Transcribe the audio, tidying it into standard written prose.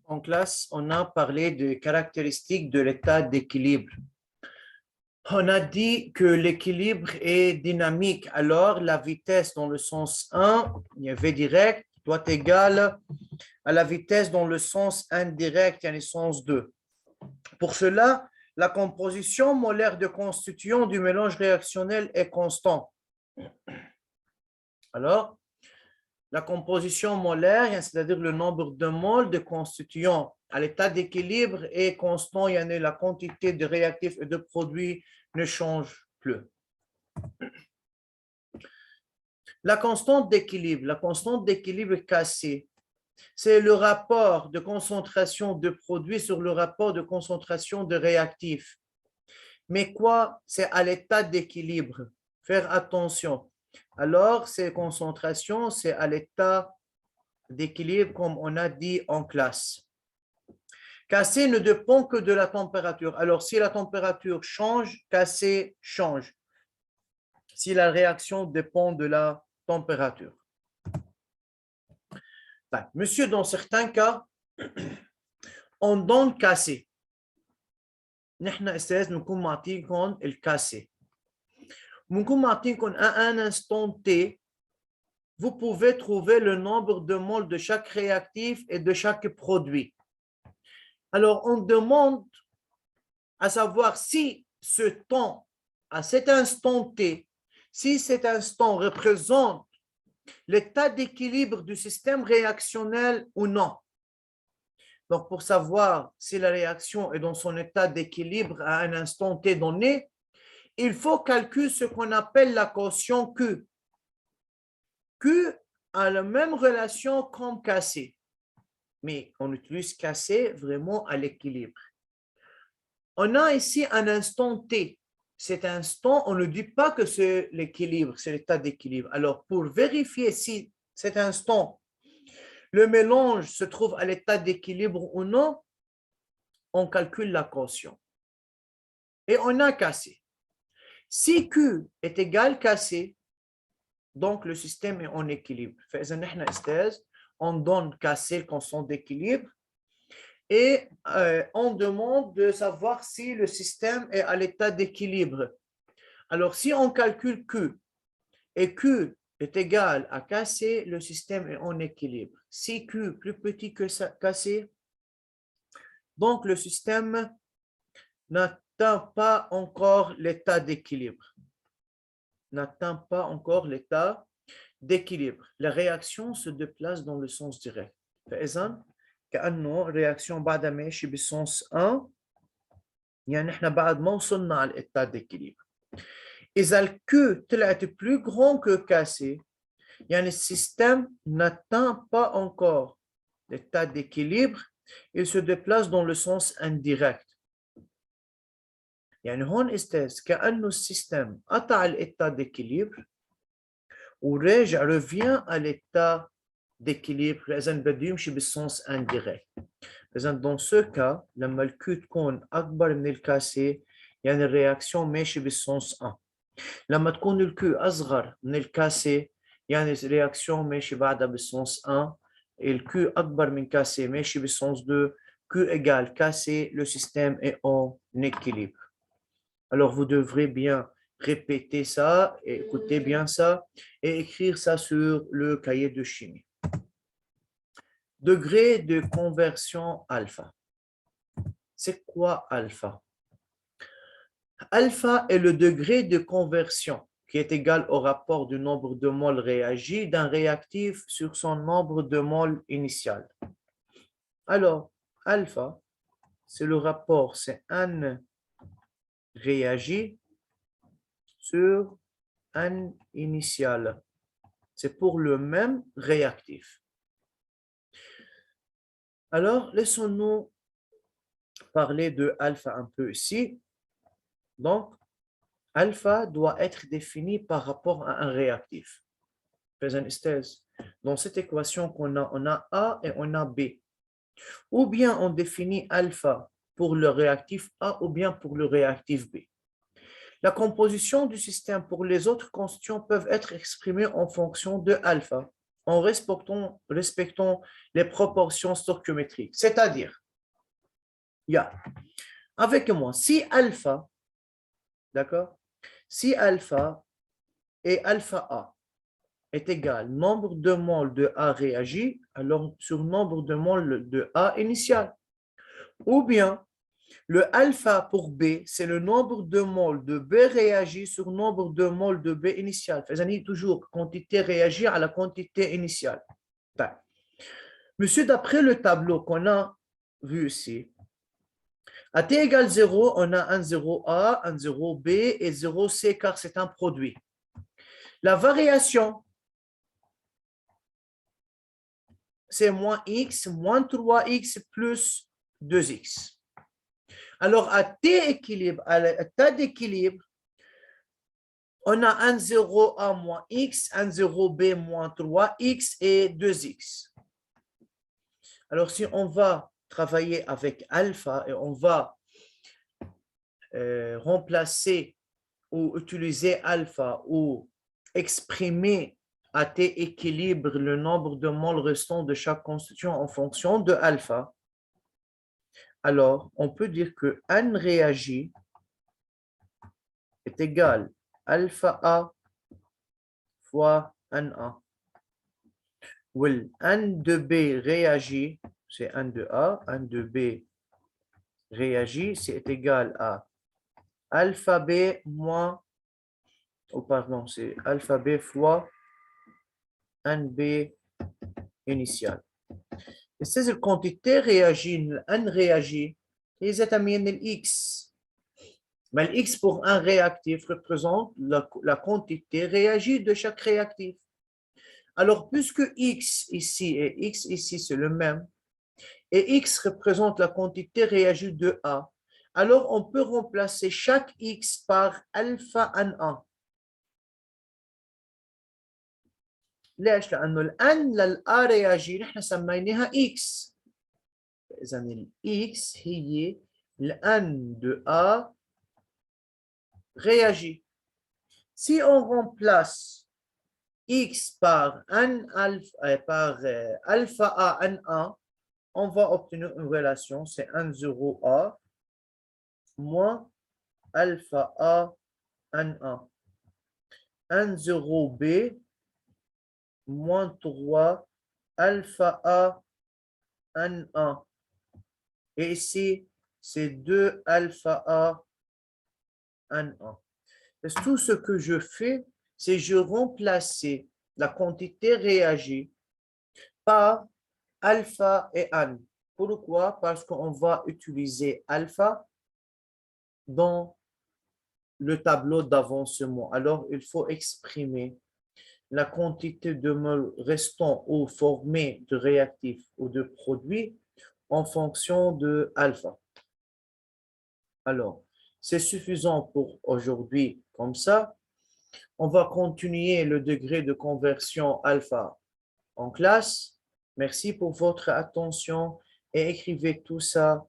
En classe, on a parlé des caractéristiques de l'état d'équilibre. On a dit que l'équilibre est dynamique. Alors, la vitesse dans le sens 1, V direct, doit être égale à la vitesse dans le sens indirect, il y a le sens 2. Pour cela, la composition molaire de constituants du mélange réactionnel est constante. Alors, la composition molaire, c'est-à-dire le nombre de moles de constituants à l'état d'équilibre est constant, la quantité de réactifs et de produits ne change plus. La constante d'équilibre cassée, c'est le rapport de concentration de produits sur le rapport de concentration de réactifs. Mais quoi? C'est à l'état d'équilibre. Faire attention. Alors, ces concentrations, c'est à l'état d'équilibre, comme on a dit en classe. Cassé ne dépend que de la température. Alors, si la température change, cassé change. Si la réaction dépend de la température. Monsieur, dans certains cas, on donne cassé. نحن استاذ نكون معطيكم الكاسي. بنكون معطيكم à un instant T, vous pouvez trouver le nombre de moles de chaque réactif et de chaque produit. Alors, on demande à savoir si ce temps, à cet instant T, si cet instant représente l'état d'équilibre du système réactionnel ou non. Donc, pour savoir si la réaction est dans son état d'équilibre à un instant T donné, il faut calculer ce qu'on appelle la quotient Q. Q a la même relation comme cassé, mais on utilise cassé vraiment à l'équilibre. On a ici un instant T. Cet instant, on ne dit pas que c'est l'équilibre, c'est l'état d'équilibre. Alors, pour vérifier si cet instant, le mélange se trouve à l'état d'équilibre ou non, on calcule la quotient. Et on a cassé. Si Q est égal cassé, donc le système est en équilibre. On donne cassé le constant d'équilibre et on demande de savoir si le système est à l'état d'équilibre. Alors, si on calcule Q et Q est égal à cassé, le système est en équilibre. Si Q est plus petit que cassé, donc le système n'atteint pas encore l'état d'équilibre. N'atteint pas encore l'état d'équilibre. La réaction se déplace dans le sens direct. فإذا كأنه réaction بعد ماشي بالسنس 1 يعني احنا بعد ما وصلنا على l'état d'équilibre. إذا le Q طلعت plus grand que cassé, يعني le système n'atteint pas encore l'état d'équilibre, il se déplace dans le sens indirect. يعني هون استاذ كأنه السيستم قطع l'état d'équilibre ورجع revient à l'état d'équilibre. إذا بده يمشي بالسنس indirect. إذا dans ce cas لما الكيو تكون أكبر من الكاسي يعني الرياكسيون ماشي بالسنس 1. لما تكون الكيو أصغر من الكاسي يعني الرياكسيون ماشي بعدها بالسنس 1. الكيو أكبر من كاسي ماشي بالسنس 2. Q égale cassé, le système est en équilibre. Alors, vous devrez bien répéter ça, écouter bien ça et écrire ça sur le cahier de chimie. Degré de conversion alpha. C'est quoi alpha? Alpha est le degré de conversion qui est égal au rapport du nombre de moles réagis d'un réactif sur son nombre de moles initial. Alors, alpha, c'est le rapport, c'est un réagi sur un initial. C'est pour le même réactif. Alors, laissons-nous parler de alpha un peu ici. Donc, alpha doit être défini par rapport à un réactif. Dans cette équation qu'on a, on a A et on a B. Ou bien on définit alpha pour le réactif A ou bien pour le réactif B. La composition du système pour les autres constituants peuvent être exprimées en fonction de alpha. en respectant les proportions stoichiométriques. C'est-à-dire, avec moi, si alpha, d'accord, si alpha et alpha A est égal nombre de moles de A réagi, alors sur nombre de moles de A initial. Ou bien, le alpha pour B, c'est le nombre de moles de B réagi sur nombre de moles de B initial. Faisons toujours quantité réagir à la quantité initiale. Monsieur, d'après le tableau qu'on a vu ici, à t égale 0, on a un 0A, un 0B et 0C car c'est un produit. La variation, c'est moins x, moins 3x plus 2x. Alors, à t équilibre, à l'état d'équilibre, on a un 0a moins x, un 0b moins 3x et 2x. Alors, si on va travailler avec alpha et on va remplacer ou utiliser alpha ou exprimer à t équilibre le nombre de moles restants de chaque constituant en fonction de alpha, alors on peut dire que n réagi est égal à alpha A fois NA. Où n de B réagit, c'est n de A, n de B réagit, c'est égal à alpha B moins, pardon, c'est alpha B fois NB initial. السيز الكونتيتي réagit, n réagit, هي ذاتها من x. Mais x pour un réactif représente la quantité réagit de chaque réactif. Alors, puisque x ici et x ici, c'est le même, et x représente la quantité réagit de A, alors on peut remplacer chaque x par alpha NA. ليش؟ لأنه الN للA réagit نحن سميناها x. إذا ال x هي الN de A réagit. Si on remplace x par n alpha, alpha A NA, on va obtenir une relation, c'est N0A moins alpha A NA. N0B moins 3 alpha A NA. Et ici, c'est 2 alpha A NA. Tout ce que je fais, c'est je remplace la quantité réagit par alpha et n. Pourquoi? Parce qu'on va utiliser alpha dans le tableau d'avancement. Alors, il faut exprimer la quantité de moles restants ou formés de réactifs ou de produits en fonction de alpha. Alors, c'est suffisant pour aujourd'hui comme ça. On va continuer le degré de conversion alpha en classe. Merci pour votre attention et écrivez tout ça